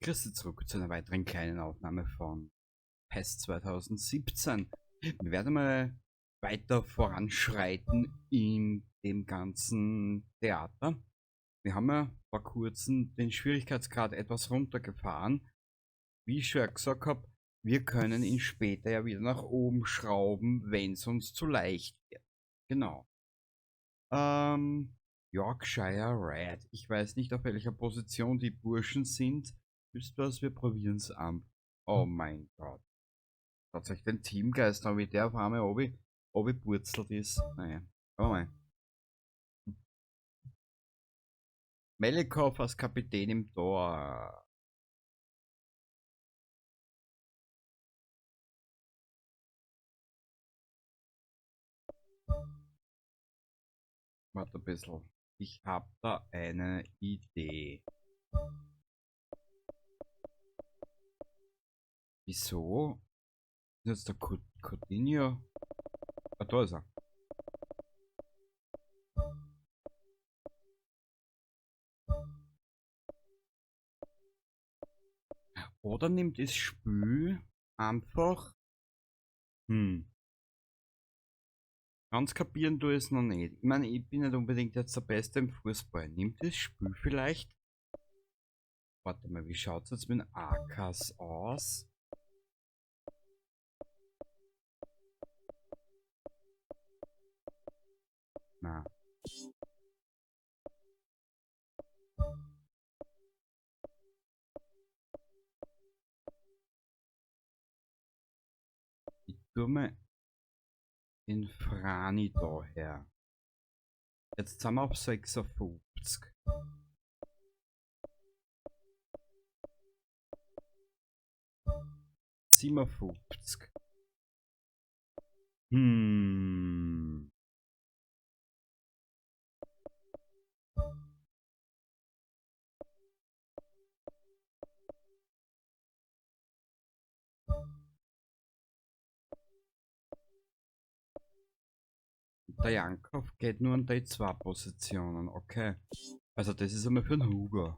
Grüße zurück zu einer weiteren kleinen Aufnahme von PES 2017. Wir werden mal weiter voranschreiten in dem ganzen Theater. Wir haben ja vor kurzem den Schwierigkeitsgrad etwas runtergefahren. Wie ich schon gesagt habe, wir können ihn später ja wieder nach oben schrauben, wenn es uns zu leicht wird. Genau. Yorkshire Red. Ich weiß nicht, auf welcher Position die Burschen sind. Wisst ihr was? Wir probieren es an. Oh mein Gott. Tatsächlich den Teamgeist, aber wie der auf einmal obi ist. Naja. Oh mein. Melikov als Kapitän im Tor. Warte ein bisschen. Ich habe da eine Idee. Wieso? Ist jetzt der Coutinho? Ah, da ist er. Oder nimmt das Spiel einfach. Ganz kapieren du es noch nicht. Ich meine, ich bin nicht unbedingt jetzt der Beste im Fußball. Nimmt das Spiel vielleicht? Warte mal, wie schaut es jetzt mit den AKs aus? Na. Ich tue mal den Frani daher. Jetzt sind wir auf 56. Siebenundfünfzig. Der Jankov geht nur an die zwei Positionen, okay. Also das ist einmal für den Hugo.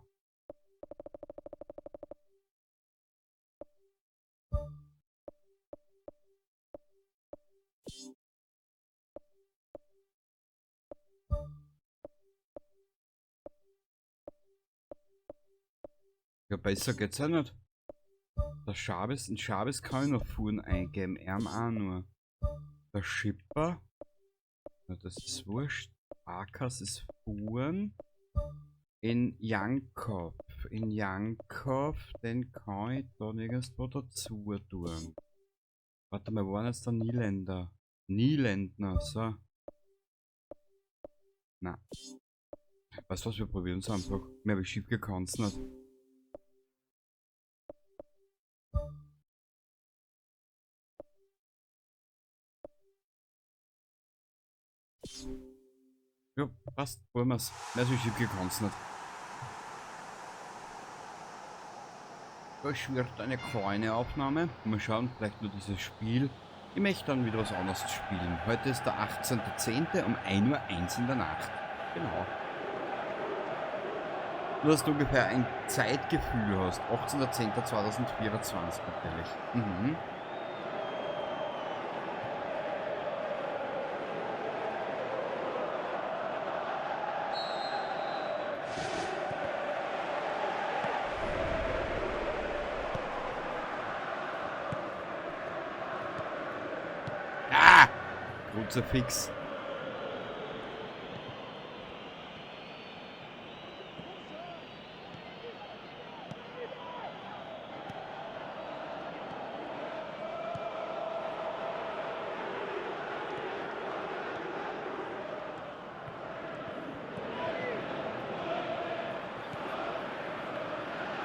Ja, besser geht's ja nicht. Der Schabes, in Schabes kann ich noch Fuhren eingeben, Arm auch nur. Der Schipper, ja, das ist wurscht. Akas ist Fuhren. In Jankov, den kann ich da nirgendwo dazu tun. Warte mal, wo war jetzt der Nieländer? Nieländner, so. Na. Weißt du was, wir probieren es einfach. Mehr wie schief gekannt nicht. Ja, passt, wollen wir's. Mehr wie schief gekannt nicht. Das wird eine kleine Aufnahme. Mal schauen, vielleicht nur dieses Spiel. Ich möchte dann wieder was anderes spielen. Heute ist der 18.10. um 1:01 Uhr in der Nacht. Genau. Du hast ungefähr ein Zeitgefühl hast. 18.10.2024 natürlich. Mhm. Ah! Kruzifix.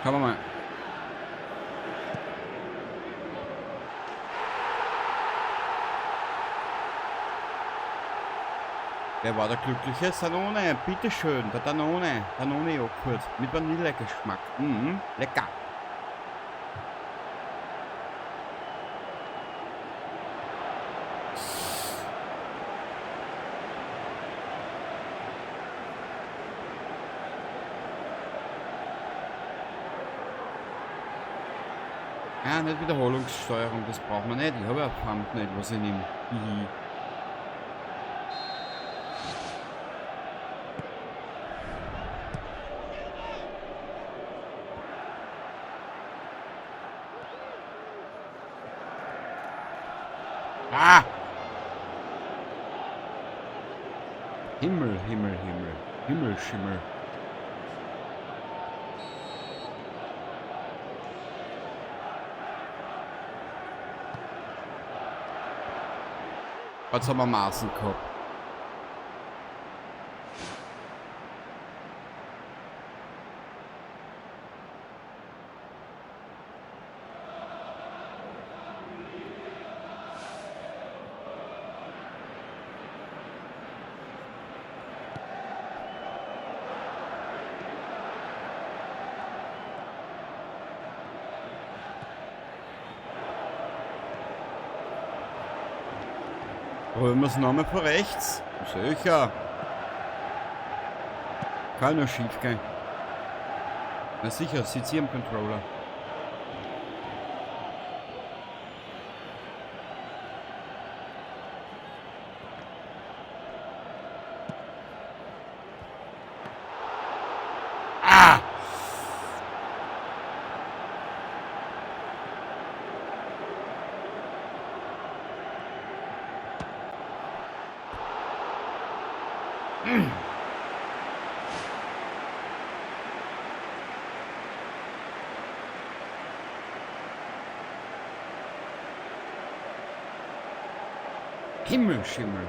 Schauen wir mal. Wer war der Glückliche? Danone, bitteschön, der Danone-Joghurt mit Vanillegeschmack. Mhm, lecker. Ja, nicht Wiederholungssteuerung, das braucht man nicht. Ich habe ja verdammt nicht, was ich nehme. Hihi. Ah! Himmel, Himmel, Himmel. Himmel, Schimmel. Jetzt haben wir Maßen gehabt. Holen wir es nochmal von rechts. Sicher. Kann nur schief gehen. Na sicher, sitzt hier am Controller. Ah! Himmelschimmel.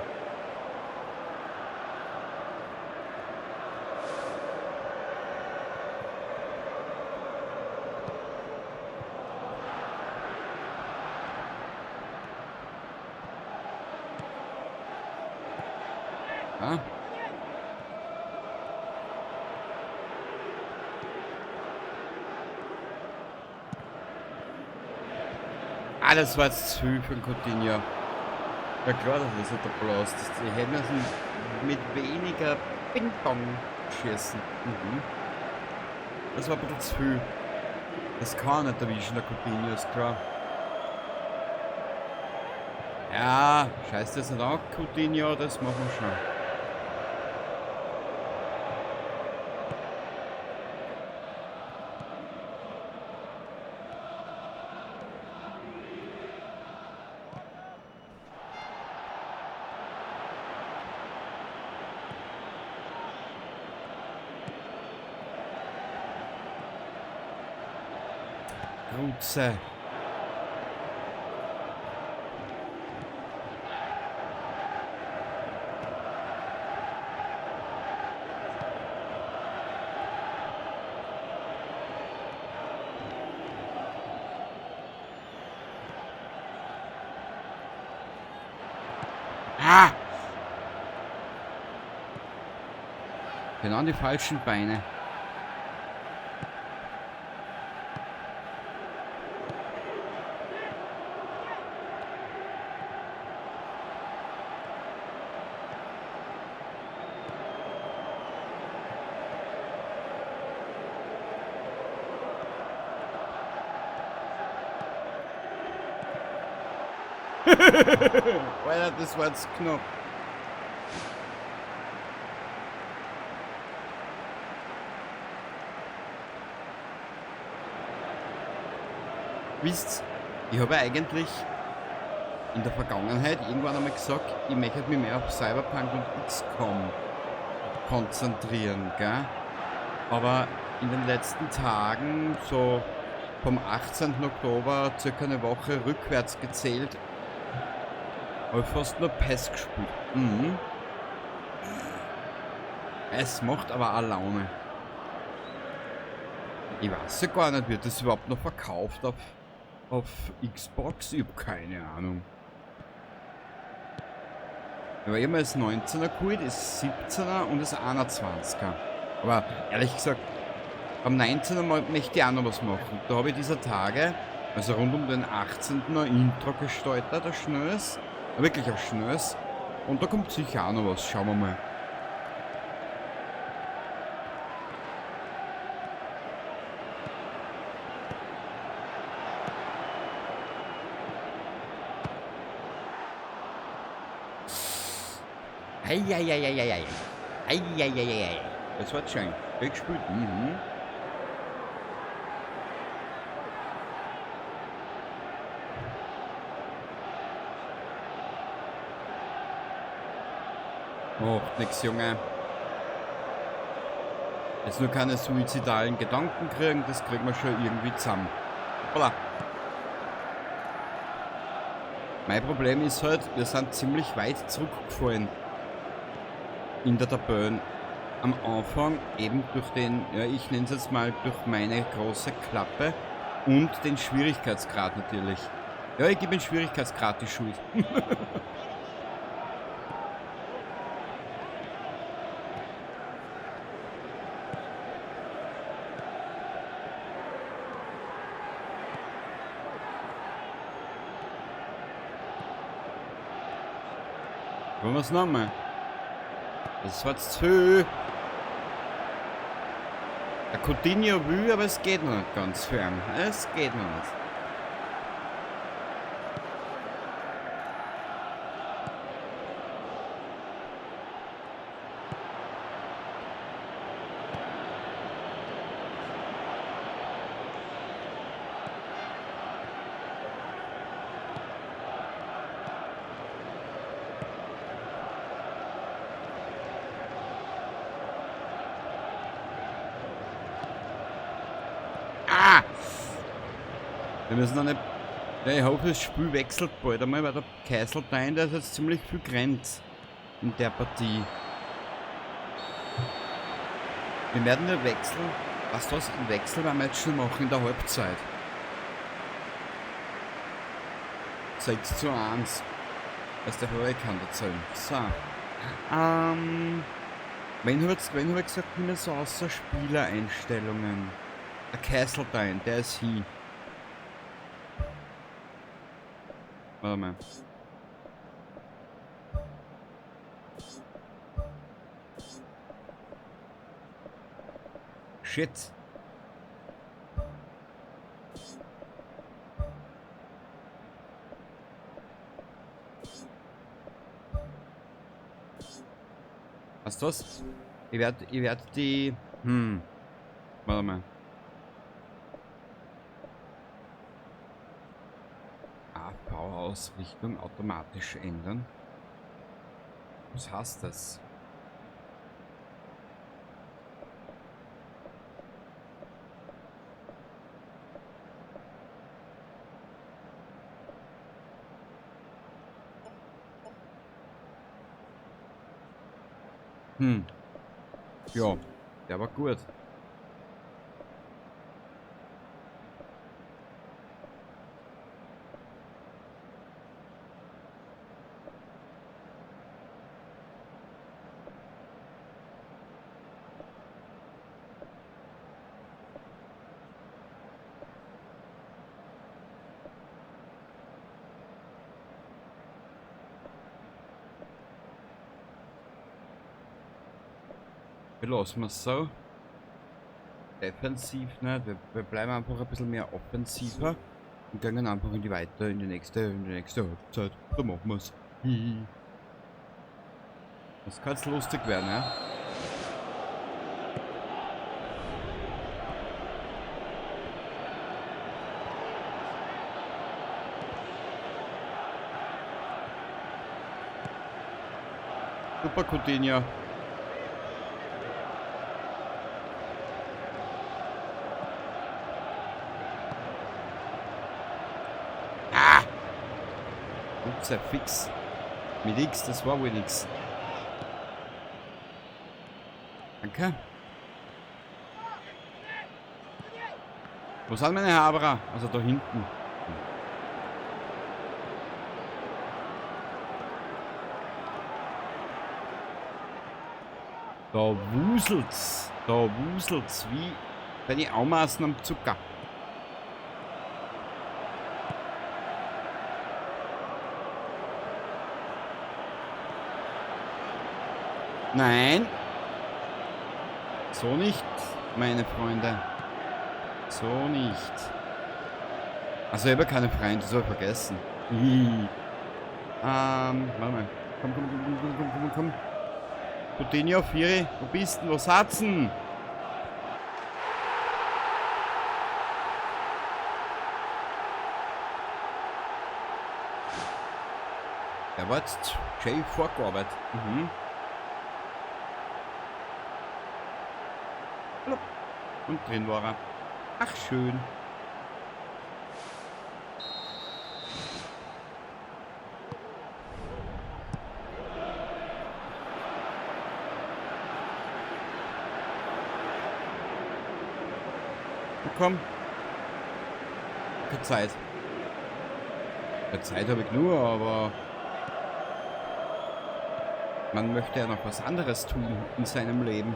Ja. Ah, das war jetzt zu viel für den Coutinho. Ja klar, dass das nicht der Applaus ist. Die hätten müssen mit weniger Ping-Pong schießen. Mhm. Das war ein bisschen zu viel. Das kann nicht erwischen, der Coutinho, ist klar. Ja, scheiß das nicht an, Coutinho, das machen wir schon. Rutze. Ah! Genau an die falschen Beine. Alter, das war jetzt knapp. Wisst, ich habe eigentlich in der Vergangenheit irgendwann einmal gesagt, ich möchte mich mehr auf Cyberpunk und XCOM konzentrieren, gell? Aber in den letzten Tagen, so vom 18. Oktober, circa eine Woche rückwärts gezählt, habe ich fast nur PES gespielt. Mhm. Es macht aber auch Laune. Ich weiß ja gar nicht, wird das überhaupt noch verkauft auf Xbox? Ich habe keine Ahnung. Aber ich habe mir das 19er geholt, das 17er und das 21er. Aber ehrlich gesagt, am 19er möchte ich auch noch was machen. Da habe ich dieser Tage, also rund um den 18. ein Intro gestaltet, ein schnelles. Wirklich ein schnelles. Und da kommt sicher auch noch was, schauen wir mal. Eieieiei. Eieieiei. Das war schön. Gut gespielt. Mhm. Oh, nix, Junge. Jetzt nur keine suizidalen Gedanken kriegen, das kriegen wir schon irgendwie zusammen. Hoppala. Mein Problem ist halt, wir sind ziemlich weit zurückgefallen in der Tabelle. Am Anfang eben durch den, ja, ich nenne es jetzt mal durch meine große Klappe und den Schwierigkeitsgrad natürlich. Ja, ich gebe den Schwierigkeitsgrad die Schuld. Wollen wir es nochmal? Das war zu viel. Der Coutinho will, aber es geht noch nicht ganz für ihn. Es geht noch nicht. Ah! Wir müssen noch nicht. Ja, ich hoffe, das Spiel wechselt bald einmal, weil der Kaiseltein, der ist jetzt ziemlich viel Grenz in der Partie. Wir werden den Wechsel. Was das? Einen Wechsel werden wir jetzt schon machen in der Halbzeit. 6:1. Was der Hurricane erzählen. So. Wen hab ich gesagt, nicht mehr so außer Spielereinstellungen? Der Kaiseltein, der ist hier. Warte mal. Shit. Was das? Ich werd die. Warte mal. Bauausrichtung automatisch ändern. Was heißt das? Ja, der war gut. Lassen wir es so. Defensiv nicht. Wir bleiben einfach ein bisschen mehr offensiver und gehen einfach in die nächste Halbzeit. Da machen wir es. Das kann jetzt lustig werden, ja? Super, Coutinho. Sehr fix. Mit X, das war wohl nix. Danke. Wo sind meine Haberer? Also da hinten. Da wuselt's. Da wuselt's wie bei den Aumaßen am Zucker. Nein. So nicht, meine Freunde. So nicht. Also ich habe keine Freunde, das habe ich vergessen. Warte mal. Komm. Coutinho, Firi, wo bist du? Wo satzen? Der war jetzt schön vorgearbeitet. Und drin war er. Ach, schön. Komm. Keine Zeit. Keine Zeit habe ich nur, aber man möchte ja noch was anderes tun in seinem Leben.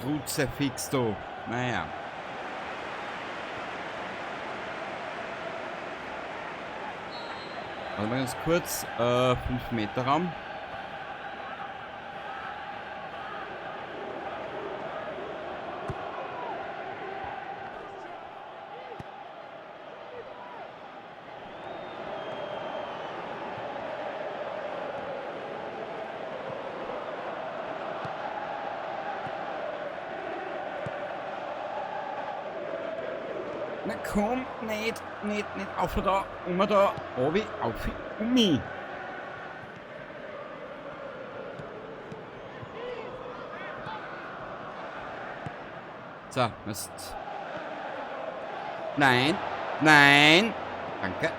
Kruzifix, du. Naja. Warte mal ganz kurz. 5 Meter Raum. Na komm, nicht, auf da, da, obi, auf, mich. So, Mist. Nein, danke.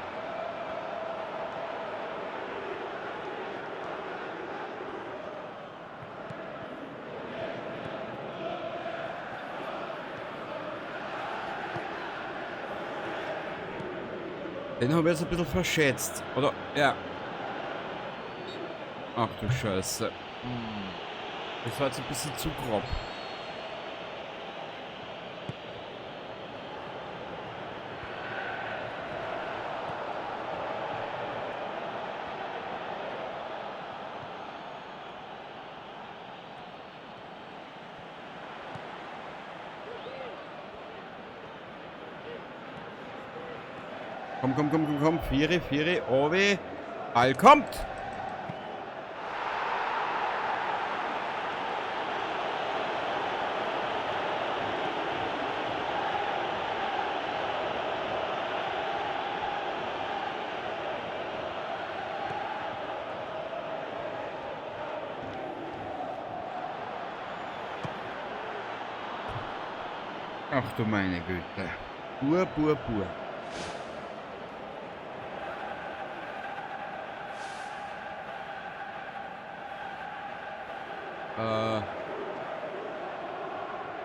Den habe ich jetzt ein bisschen verschätzt. Oder, ja. Ach du Scheiße. Das war jetzt ein bisschen zu grob. Komm. Firi, Obi. Ball kommt. Ach du meine Güte. Pur.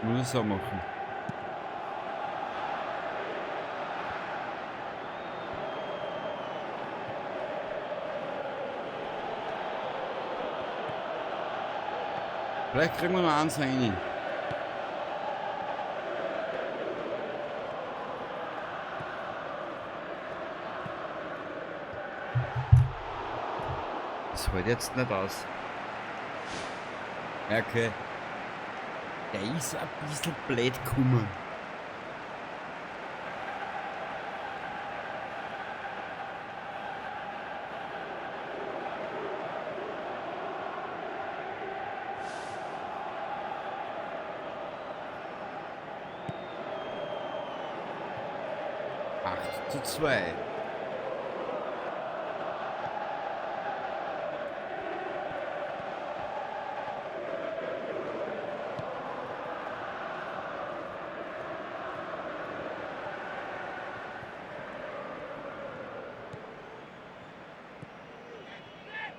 Muss ich so machen. Vielleicht kriegen wir noch eins rein. Das hält jetzt nicht aus. Okay. Der ist ein bisschen blöd gekommen. Acht zu 2.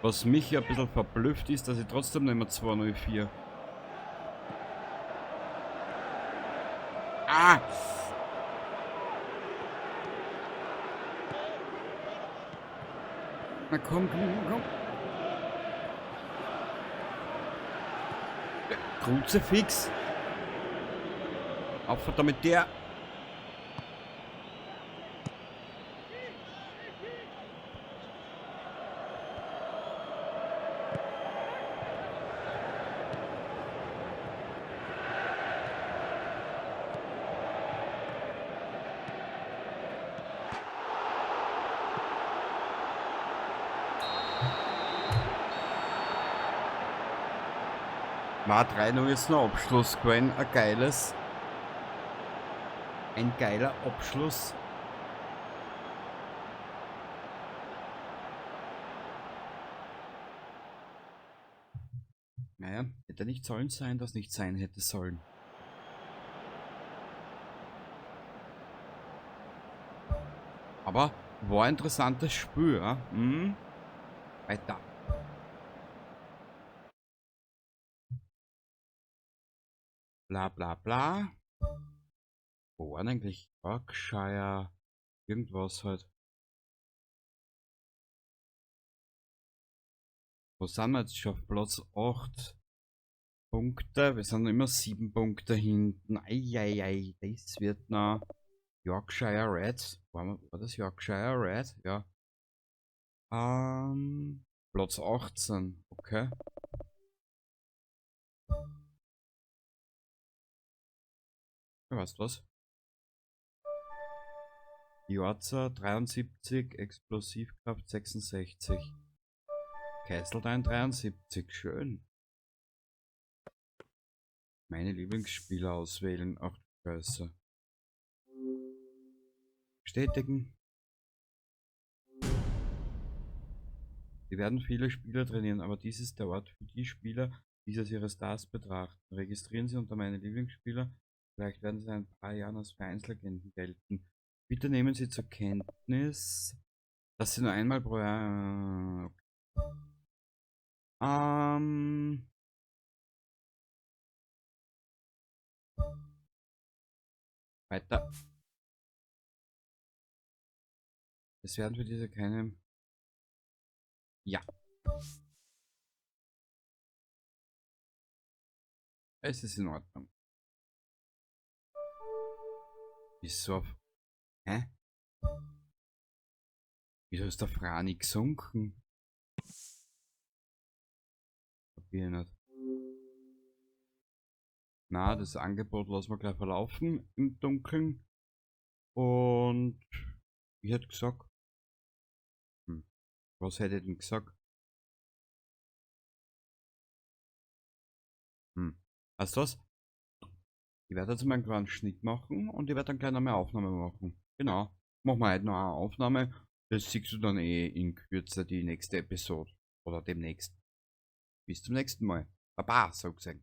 Was mich ja ein bisschen verblüfft ist, dass ich trotzdem nicht mehr 2:04. Ah! Na komm, komm, komm. Kruzifix. Auf damit der. War 3-0 jetzt noch Abschluss gewesen. Ein geiler Abschluss. Naja, hätte nicht sollen sein, das nicht sein hätte sollen. Aber war ein interessantes Spiel, ja? Weiter. Bla bla bla. Wo waren eigentlich Yorkshire? Irgendwas halt. Wo sind wir jetzt schon? Auf Platz 8 Punkte. Wir sind immer 7 Punkte hinten. Eieiei, das wird noch Yorkshire Red. War das Yorkshire Red? Ja. Platz 18. Okay. Ja, weißt du was? Jorza 73, Explosivkraft 66. Keiselstein 73, schön. Meine Lieblingsspieler auswählen. Ach du Scheiße. Bestätigen. Wir werden viele Spieler trainieren, aber dies ist der Ort für die Spieler, die als ihre Stars betrachten. Registrieren Sie unter meine Lieblingsspieler. Vielleicht werden Sie in ein paar Jahren als Vereinslegenden gelten. Bitte nehmen Sie zur Kenntnis, dass Sie nur einmal pro Jahr. Weiter. Es werden für diese keine. Ja. Es ist in Ordnung. Wieso? Hä? Wieso ist der Frani gesunken? Kapier nicht. Na, das Angebot lassen wir gleich verlaufen im Dunkeln. Und ich hätte gesagt, was hätte ich denn gesagt? Weißt du was? Ich werde jetzt mal einen kleinen Schnitt machen und ich werde dann gleich noch eine Aufnahme machen. Genau. Machen wir heute noch eine Aufnahme. Das siehst du dann eh in Kürze die nächste Episode. Oder demnächst. Bis zum nächsten Mal. Baba, so gesagt.